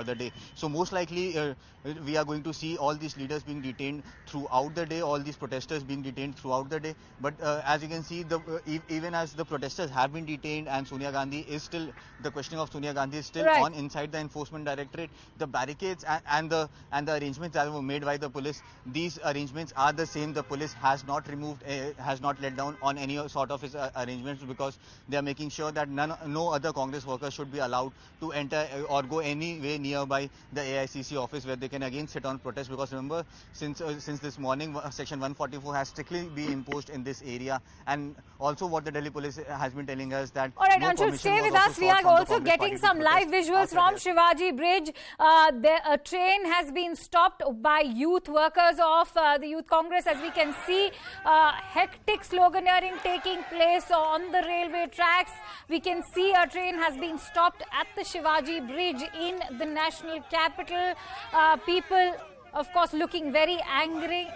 other day. So most likely we are going to see all these leaders being detained throughout the day, all these protesters being detained throughout the day. But as you can see, even as the protesters have been detained and Sonia Gandhi is still, the questioning of Sonia Gandhi is still on inside the Enforcement Directorate, the barricades and the arrangements that were made by the police, these arrangements are the same. The police has not removed, has not let down on any sort of his arrangements, because they are making sure that no other Congress workers should be allowed to enter or go any way nearby the AICC office, where they can again sit on protest. Because remember, since this morning, Section 144 has strictly been imposed in this area, and also what the Delhi police has been telling us that. All right, Anshul, stay with us. We are also getting some live visuals from Shivaji Bridge. A train has been stopped by youth workers of the Youth Congress. As we can see, hectic sloganeering taking place on the railway tracks. We can see a train has been stopped at the Shivaji Bridge in the national capital. People, of course, looking very angry.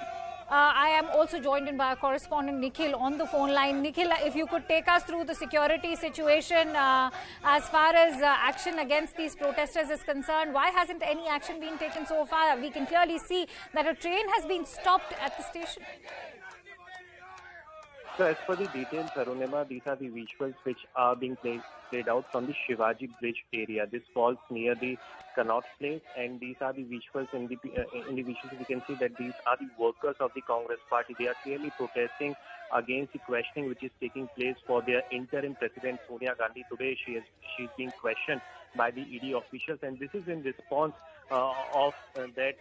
I am also joined in by our correspondent Nikhil on the phone line. Nikhil, if you could take us through the security situation as far as action against these protesters is concerned. Why hasn't any action been taken so far? We can clearly see that a train has been stopped at the station. So as per the details, Arunima, these are the visuals which are being played out from the Shivaji Bridge area. This falls near the Connaught Place, and these are the visuals. In the visuals, we can see that these are the workers of the Congress Party. They are clearly protesting against the questioning which is taking place for their interim president Sonia Gandhi. Today, she's being questioned by the ED officials, and this is in response of that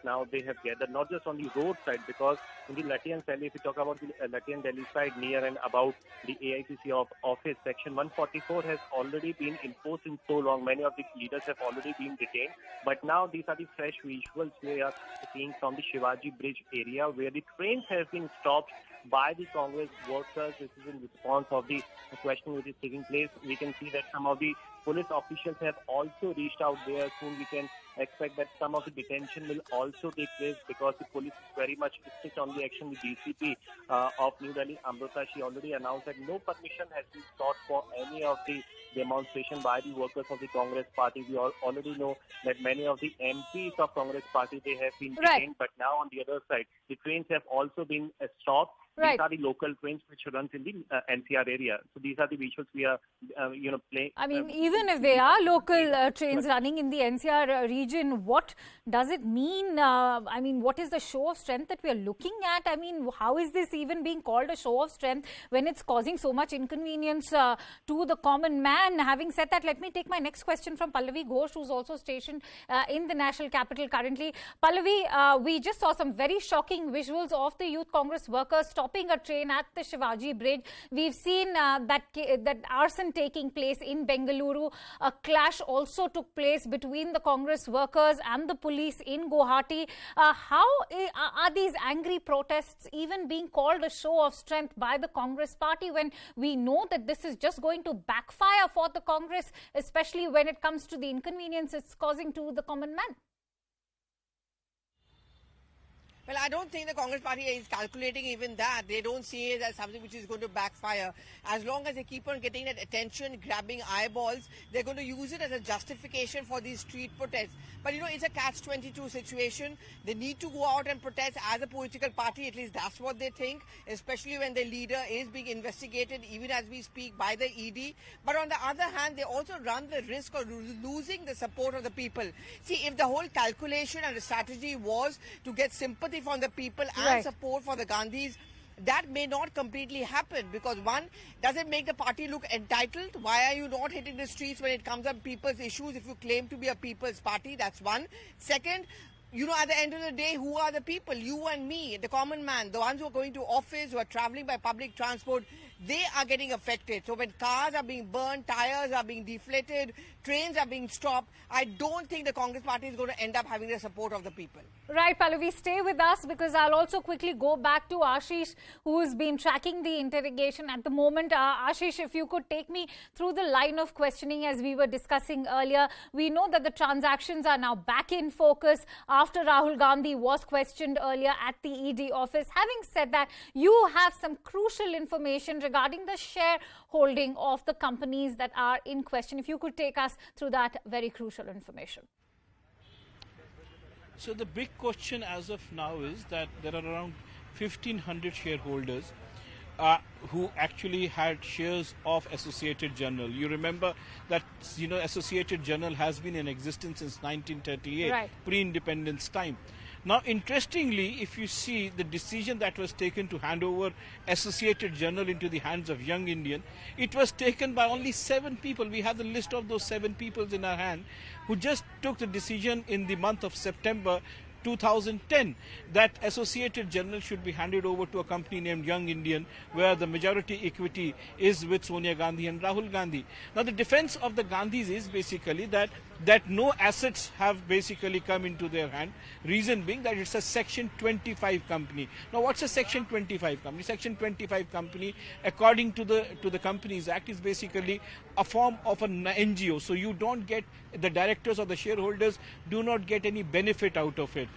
now they have gathered not just on the road side, because in the Latian Delhi, if you talk about the Latian Delhi side near and about the AICC office, Section 144 has already been enforced in so long. Many of the leaders have already been detained, but now these are the fresh visuals we are seeing from the Shivaji Bridge area, where the trains have been stopped by the Congress workers. This is in response of the questioning which is taking place. We can see that some of the police officials have also reached out there. Soon we can expect that some of the detention will also take place, because the police is very much strict on the action. The DCP of New Delhi, Amrita, she already announced that no permission has been sought for any of the demonstration by the workers of the Congress Party. We already know that many of the MPs of Congress Party, they have been detained, but now on the other side, the trains have also been stopped. These are the local trains which runs in the NCR area. So these are the visuals we are, playing. I mean, even if they are local trains running in the NCR region, what does it mean? I mean, what is the show of strength that we are looking at? I mean, how is this even being called a show of strength when it's causing so much inconvenience to the common man? Having said that, let me take my next question from Pallavi Ghosh, who's also stationed in the national capital currently. Pallavi, we just saw some very shocking visuals of the Youth Congress workers stopping a train at the Shivaji Bridge. We've seen that arson taking place in Bengaluru. A clash also took place between the Congress workers and the police in Guwahati. How are these angry protests even being called a show of strength by the Congress Party, when we know that this is just going to backfire for the Congress, especially when it comes to the inconvenience it's causing to the common man? Well, I don't think the Congress Party is calculating even that. They don't see it as something which is going to backfire. As long as they keep on getting that attention, grabbing eyeballs, they're going to use it as a justification for these street protests. But, it's a catch-22 situation. They need to go out and protest as a political party. At least that's what they think, especially when their leader is being investigated, even as we speak, by the ED. But on the other hand, they also run the risk of losing the support of the people. See, if the whole calculation and the strategy was to get sympathy from the people and support for the Gandhis, that may not completely happen, because one, does it make the party look entitled? Why are you not hitting the streets when it comes up people's issues if you claim to be a people's party? That's one. Second, at the end of the day, who are the people? You and me, the common man, the ones who are going to office, who are traveling by public transport, they are getting affected. So when cars are being burned, tires are being deflated, trains are being stopped, I don't think the Congress Party is going to end up having the support of the people. Right, Pallavi, stay with us, because I'll also quickly go back to Ashish, who's been tracking the interrogation at the moment. Ashish, if you could take me through the line of questioning as we were discussing earlier. We know that the transactions are now back in focus after Rahul Gandhi was questioned earlier at the ED office. Having said that, you have some crucial information regarding the shareholding of the companies that are in question. If you could take us through that very crucial information. So the big question as of now is that there are around 1,500 shareholders who actually had shares of Associated Journal. You remember that Associated Journal has been in existence since 1938, Right. pre-independence time. Now, interestingly, if you see the decision that was taken to hand over Associated Journal into the hands of Young Indian, it was taken by only 7 people. We have the list of those 7 people in our hand who just took the decision in the month of September 2010 that Associated Journal should be handed over to a company named Young Indian, where the majority equity is with Sonia Gandhi and Rahul Gandhi. Now the defense of the Gandhis is basically that no assets have basically come into their hand, reason being that it's a Section 25 company. Now what's a Section 25 company? Section 25 company, according to the Companies Act, is basically a form of an NGO, so you don't get, the directors or the shareholders do not get any benefit out of it.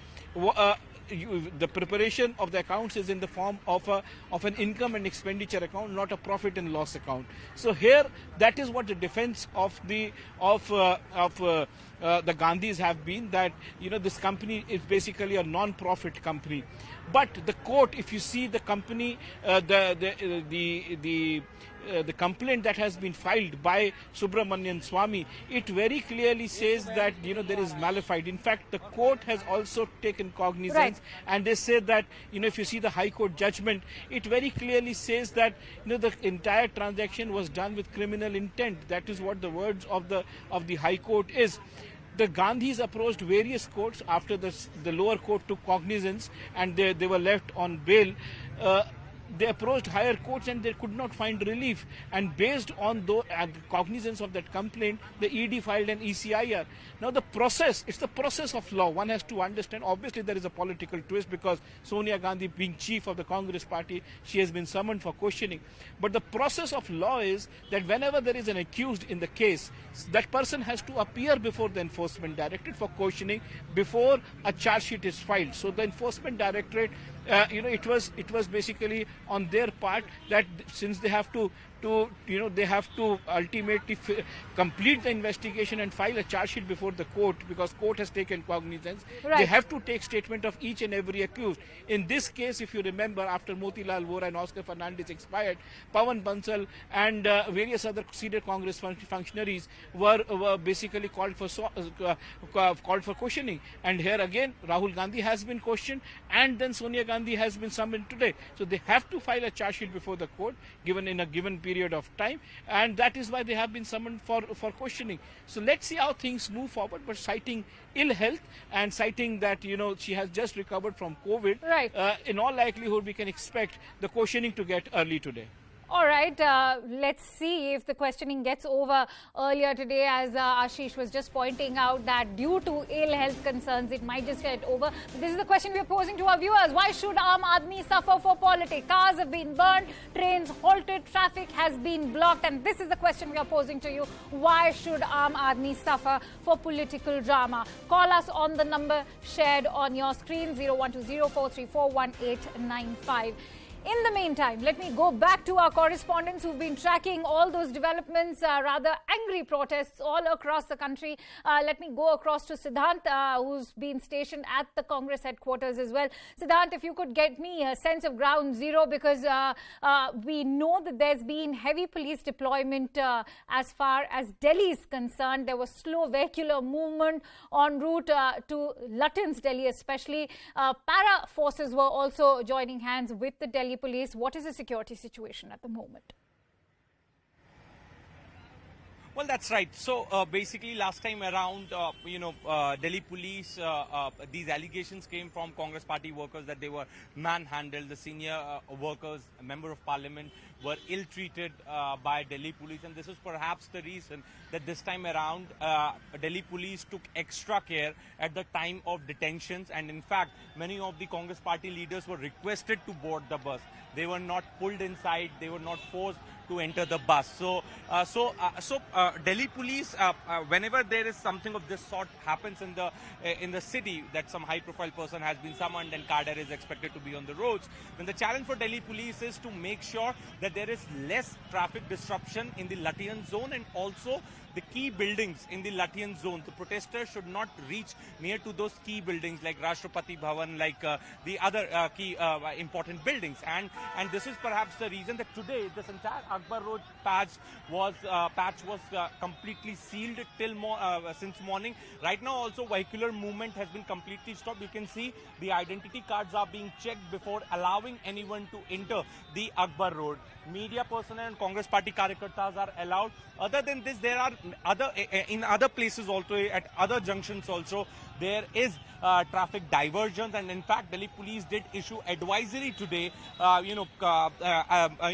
The preparation of the accounts is in the form of an income and expenditure account, not a profit and loss account. So here, that is what the defense of the Gandhis have been, that this company is basically a non-profit company. But the court, if you see the company, the complaint that has been filed by Subramanian Swamy, it very clearly says that there is malified. In fact, the court has also taken cognizance, right, and they say that if you see the High Court judgment, it very clearly says that the entire transaction was done with criminal intent. That is what the words of the High Court is. The Gandhis approached various courts after the lower court took cognizance and they were left on bail. They approached higher courts and they could not find relief. And based on the cognizance of that complaint, the ED filed an ECIR. Now the process, it's the process of law. One has to understand, obviously there is a political twist because Sonia Gandhi, being chief of the Congress party, she has been summoned for questioning. But the process of law is that whenever there is an accused in the case, that person has to appear before the Enforcement Directorate for questioning before a charge sheet is filed. So the Enforcement Directorate, it was basically on their part that since they have to ultimately complete the investigation and file a charge sheet before the court, because court has taken cognizance. Right. They have to take statement of each and every accused. In this case, if you remember, after Motilal Vora and Oscar Fernandez expired, Pawan Bansal and various other senior Congress functionaries were basically called for questioning. And here again, Rahul Gandhi has been questioned, and then Sonia Gandhi has been summoned today. So they have to file a charge sheet before the court, given in a given period of time, and that is why they have been summoned for questioning. So let's see how things move forward, but citing ill health and citing that she has just recovered from COVID, right, in all likelihood we can expect the questioning to get early today. All right, let's see if the questioning gets over earlier today, as Ashish was just pointing out that due to ill health concerns, it might just get over. This is the question we are posing to our viewers. Why should Aam Aadmi suffer for politics? Cars have been burned, trains halted, traffic has been blocked, and this is the question we are posing to you. Why should Aam Aadmi suffer for political drama? Call us on the number shared on your screen, 0120-434-1895. In the meantime, let me go back to our correspondents who've been tracking all those developments, rather angry protests all across the country. Let me go across to Siddhant, who's been stationed at the Congress headquarters as well. Siddhant, if you could get me a sense of ground zero, because we know that there's been heavy police deployment as far as Delhi is concerned. There was slow vehicular movement en route to Lutyens, Delhi especially. Para forces were also joining hands with the Delhi police. What is the security situation at the moment? Well, that's right. So basically last time around, Delhi police, these allegations came from Congress party workers that they were manhandled. The senior workers, a member of parliament, were ill-treated by Delhi police. And this is perhaps the reason that this time around, Delhi police took extra care at the time of detentions. And in fact, many of the Congress party leaders were requested to board the bus. They were not pulled inside. They were not forced to enter the bus. So Delhi police, whenever there is something of this sort happens in the city, that some high-profile person has been summoned and cadre is expected to be on the roads, then the challenge for Delhi police is to make sure that there is less traffic disruption in the Lutyens zone, and also the key buildings in the Lathian zone. The protesters should not reach near to those key buildings like Rashtrapati Bhavan, like the other key important buildings. And this is perhaps the reason that today this entire Akbar Road patch was completely sealed till since morning. Right now also vehicular movement has been completely stopped. You can see the identity cards are being checked before allowing anyone to enter the Akbar Road. Media personnel and Congress party karyakartas are allowed. Other than this, there are in other places also, at other junctions also, there is traffic diversions, and in fact Delhi police did issue advisory today,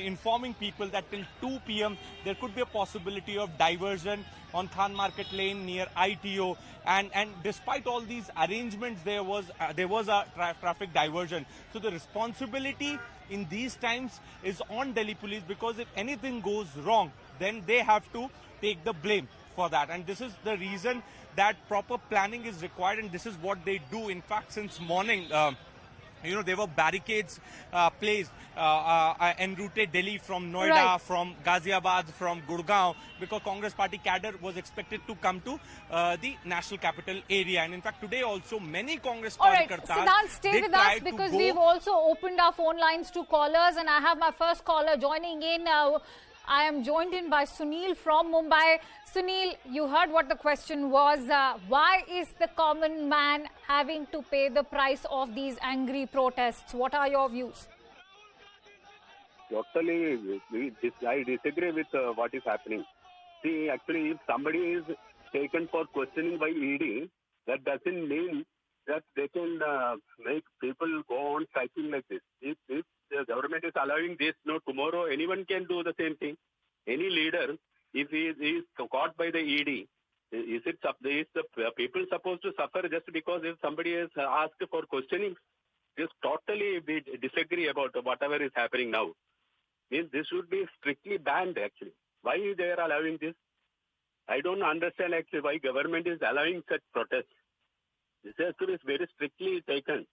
informing people that till 2 p.m. there could be a possibility of diversion on Khan Market Lane near ITO, and despite all these arrangements, there was a traffic diversion. So the responsibility in these times is on Delhi police, because if anything goes wrong, then they have to take the blame for that. And this is the reason that proper planning is required, and this is what they do. In fact, since morning, there were barricades placed en route Delhi from Noida, Right. from Ghaziabad, from Gurgaon, because Congress party cadre was expected to come to the national capital area. And in fact, today also many Congress All right, karyakartas Siddhant, stay did with try us to because go. we've also opened our phone lines to callers, and I have my first caller joining in. I am joined in by Sunil from Mumbai. Sunil, you heard what the question was. Why is the common man having to pay the price of these angry protests? What are your views? Totally, I disagree with what is happening. See, actually, if somebody is taken for questioning by ED, that doesn't mean that they can make people go on striking like this. If the government is allowing this, no, tomorrow anyone can do the same thing. Any leader, if he is caught by the ED, is the people supposed to suffer just because if somebody is asked for questioning? Just totally we disagree about whatever is happening now. Means this should be strictly banned actually. Why they are allowing this? I don't understand actually why government is allowing such protests. This has to be very strictly taken.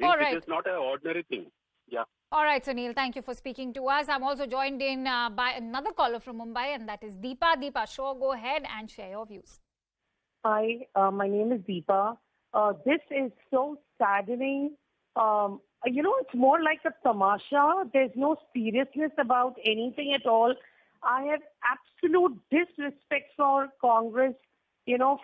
All right. It is not an ordinary thing. Yeah. All right, Sunil, thank you for speaking to us. I'm also joined in by another caller from Mumbai, and that is Deepa. Deepa, sure, go ahead and share your views. Hi, my name is Deepa. This is so saddening. It's more like a tamasha. There's no seriousness about anything at all. I have absolute disrespect for Congress,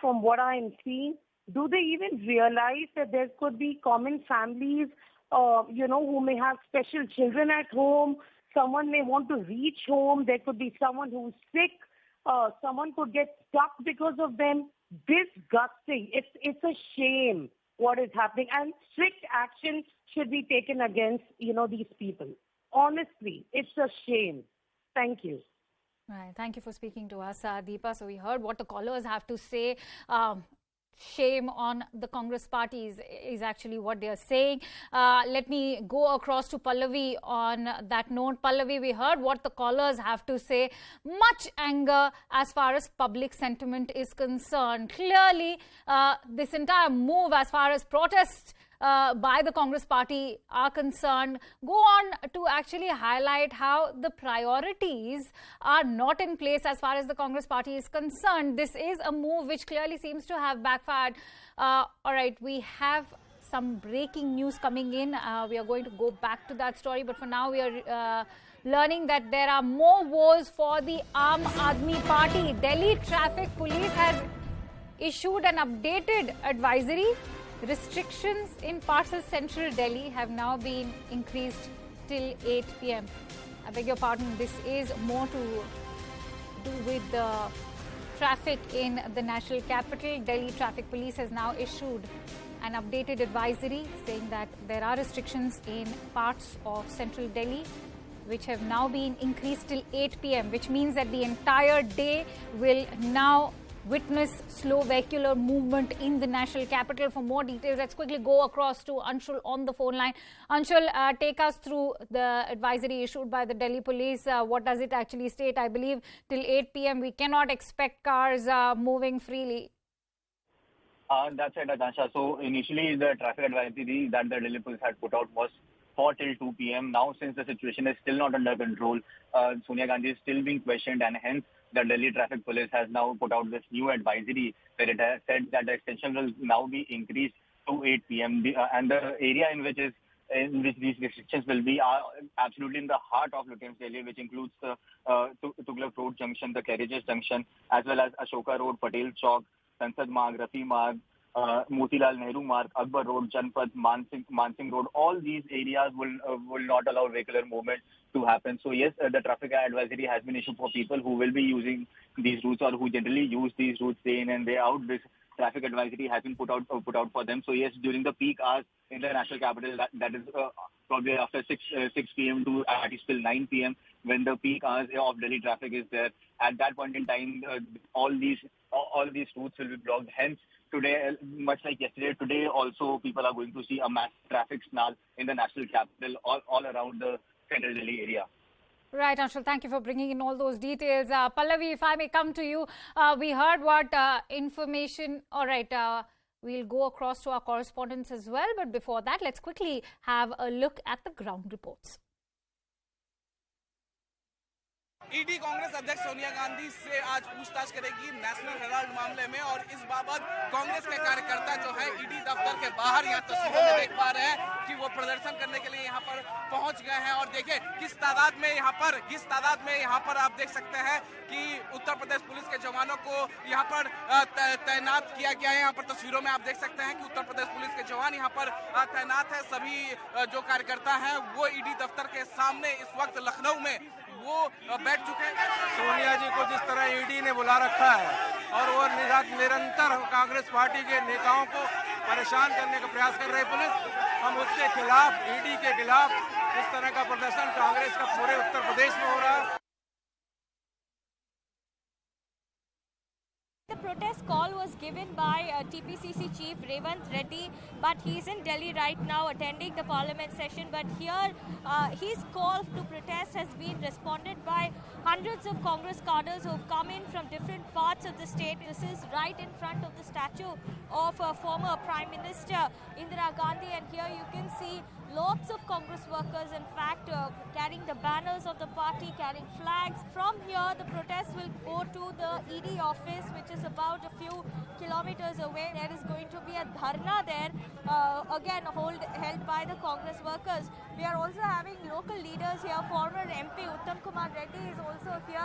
from what I'm seeing. Do they even realize that there could be common families, who may have special children at home? Someone may want to reach home. There could be someone who's sick. Someone could get stuck because of them. Disgusting. It's a shame what is happening. And strict action should be taken against, these people. Honestly, it's a shame. Thank you. Right. Thank you for speaking to us, Deepa. So we heard what the callers have to say. Shame on the Congress party is actually what they are saying. Let me go across to Pallavi on that note. Pallavi, we heard what the callers have to say. Much anger as far as public sentiment is concerned. Clearly, this entire move as far as protests by the Congress party are concerned go on to actually highlight how the priorities are not in place as far as the Congress party is concerned. This is a move which clearly seems to have backfired. All right, we have some breaking news coming in. We are going to go back to that story, but for now we are learning that there are more woes for the Aam Aadmi Party. Delhi Traffic Police has issued an updated advisory. Restrictions in parts of central Delhi have now been increased till 8 p.m. I beg your pardon, this is more to do with the traffic in the national capital. Delhi Traffic Police has now issued an updated advisory saying that there are restrictions in parts of central Delhi which have now been increased till 8 p.m., which means that the entire day will now witness slow vehicular movement in the national capital. For more details, let's quickly go across to Anshul on the phone line. Anshul, take us through the advisory issued by the Delhi police. What does it actually state? I believe till 8 p.m. we cannot expect cars moving freely. That's right, Akansha. So initially the traffic advisory that the Delhi police had put out was for till 2 p.m. Now, since the situation is still not under control, Sonia Gandhi is still being questioned, and hence the Delhi Traffic Police has now put out this new advisory where it has said that the extension will now be increased to 8 p.m. And the area in which these restrictions will be are absolutely in the heart of Lutyens Delhi, which includes the Tughlaq Road Junction, the Carriages Junction, as well as Ashoka Road, Patel Chowk, Sansad Marg, Rafi Marg, Motilal Nehru Marg, Akbar Road, Janpad, Mansingh Road. All these areas will not allow vehicular movement to happen. So yes, the traffic advisory has been issued for people who will be using these routes or who generally use these routes day in and day out. This traffic advisory has been put out for them. So yes, during the peak hours in the national capital, that is probably after 6 p.m. to at least till 9 p.m. when the peak hours of Delhi traffic is there. At that point in time, all these routes will be blocked. Hence, today, much like yesterday, today also people are going to see a massive traffic snarl in the national capital all around the central Delhi area. Right, Anshul, thank you for bringing in all those details. Pallavi, if I may come to you, we heard what information. All right, we'll go across to our correspondents as well. But before that, let's quickly have a look at the ground reports. ED Congress अध्यक्ष सोनिया गांधी से आज पूछताछ करेगी national Herald मामले में और इस बाबत कांग्रेस के कार्यकर्ता जो है ईडी दफ्तर के बाहर यहाँ तस्वीरों में देख पा रहे हैं कि वो प्रदर्शन करने के लिए यहाँ पर पहुंच गए हैं और देखिए किस तादाद में यहाँ पर आप देख सकते हैं कि उत्तर प्रदेश पुलिस के जवानों को यहाँ पर तैनात किया गया है। यहाँ पर तस्वीरों में आप देख सकते हैं कि उत्तर प्रदेश पुलिस के जवान यहाँ पर तैनात है। सभी जो कार्यकर्ता हैं वो ईडी दफ्तर के सामने इस वक्त लखनऊ में वो बैठ चुके हैं। सोनिया जी को जिस तरह ईडी ने बुला रखा है और वो निरंतर कांग्रेस पार्टी के नेताओं को परेशान करने का प्रयास कर रहे पुलिस, हम उसके खिलाफ, ईडी के खिलाफ इस तरह का प्रदर्शन कांग्रेस का पूरे उत्तर प्रदेश में हो रहा है। The protest call was given by TPCC Chief Revant Reddy, but he's in Delhi right now attending the parliament session. But here, his call to protest has been responded by hundreds of Congress cadres who have come in from different parts of the state. This is right in front of the statue of former Prime Minister Indira Gandhi, and here you can see lots of Congress workers, in fact, carrying the banners of the party, carrying flags. From here, the protest will go to the ED office, which is about a few kilometers away. There is going to be a dharna there, again held by the Congress workers. We are also having local leaders here. Former MP Uttam Kumar Reddy is also here.